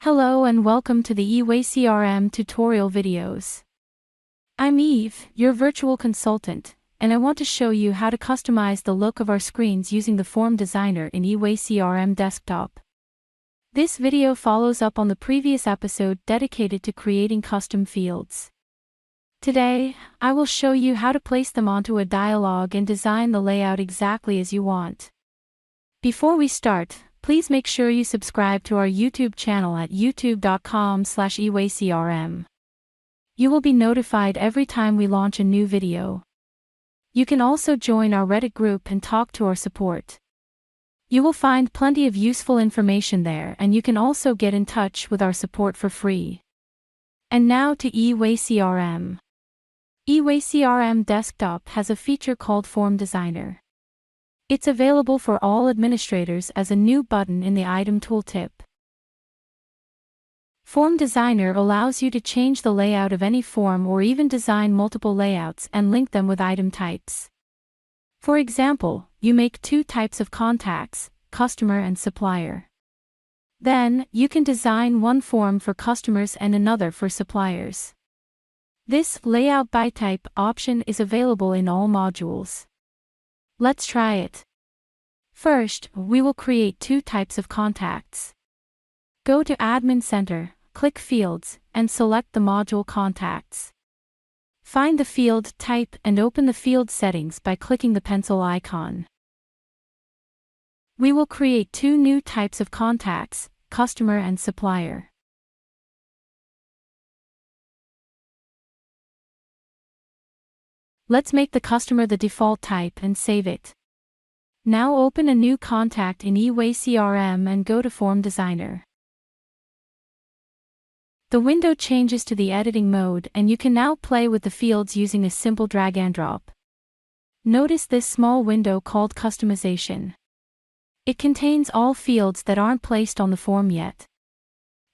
Hello and welcome to the eWay-CRM tutorial videos. I'm Eve, your virtual consultant, and I want to show you how to customize the look of our screens using the form designer in eWay-CRM desktop. This video follows up on the previous episode dedicated to creating custom fields. Today, I will show you how to place them onto a dialog and design the layout exactly as you want. Before we start, please make sure you subscribe to our YouTube channel at youtube.com/eWay-CRM. You will be notified every time we launch a new video. You can also join our Reddit group and talk to our support. You will find plenty of useful information there, and you can also get in touch with our support for free. And now to eWay-CRM. eWay-CRM Desktop has a feature called Form Designer. It's available for all administrators as a new button in the item tooltip. Form Designer allows you to change the layout of any form or even design multiple layouts and link them with item types. For example, you make two types of contacts, customer and supplier. Then, you can design one form for customers and another for suppliers. This Layout by Type option is available in all modules. Let's try it. First, we will create two types of contacts. Go to Admin Center, click Fields, and select the module Contacts. Find the field type and open the field settings by clicking the pencil icon. We will create two new types of contacts, customer and supplier. Let's make the customer the default type and save it. Now open a new contact in eWay-CRM and go to Form Designer. The window changes to the editing mode and you can now play with the fields using a simple drag and drop. Notice this small window called Customization. It contains all fields that aren't placed on the form yet.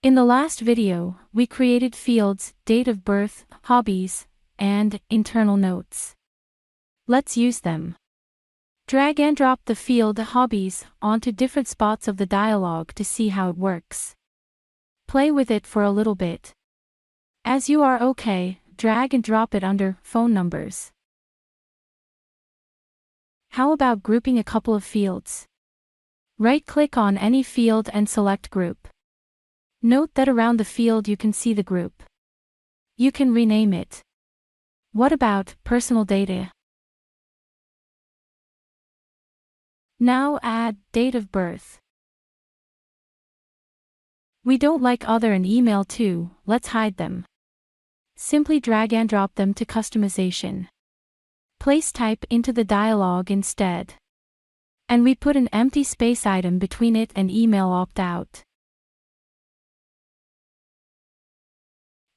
In the last video, we created fields, date of birth, hobbies, and internal notes. Let's use them. Drag and drop the field hobbies onto different spots of the dialog to see how it works. Play with it for a little bit. As you are okay, drag and drop it under phone numbers. How about grouping a couple of fields? Right-click on any field and select Group. Note that around the field you can see the group. You can rename it. What about personal data? Now add date of birth. We don't like other and email too, let's hide them. Simply drag and drop them to customization. Place type into the dialog instead. And we put an empty space item between it and email opt-out.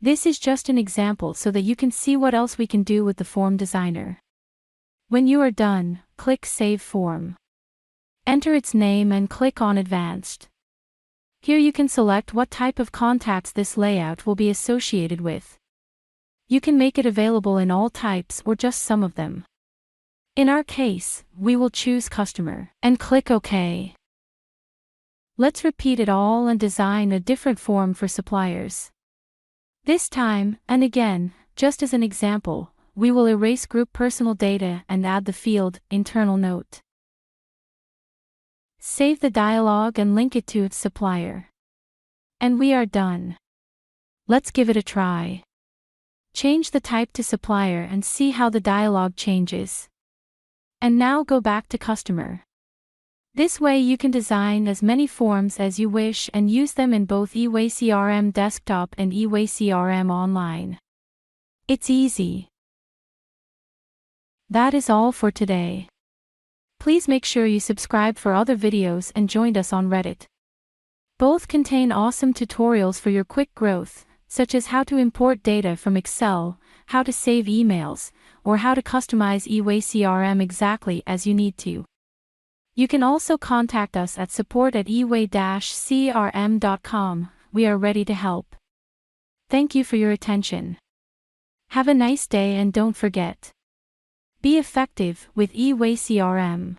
This is just an example so that you can see what else we can do with the form designer. When you are done, click Save Form. Enter its name and click on Advanced. Here you can select what type of contacts this layout will be associated with. You can make it available in all types or just some of them. In our case, we will choose Customer and click OK. Let's repeat it all and design a different form for suppliers. This time, and again, just as an example, we will erase group personal data and add the field internal note. Save the dialog and link it to its supplier. And we are done. Let's give it a try. Change the type to supplier and see how the dialog changes. And now go back to customer. This way you can design as many forms as you wish and use them in both eWay-CRM Desktop and eWay-CRM Online. It's easy. That is all for today. Please make sure you subscribe for other videos and join us on Reddit. Both contain awesome tutorials for your quick growth, such as how to import data from Excel, how to save emails, or how to customize eWay-CRM exactly as you need to. You can also contact us at support@eway-crm.com. We are ready to help. Thank you for your attention. Have a nice day and don't forget. Be effective with eWay-CRM.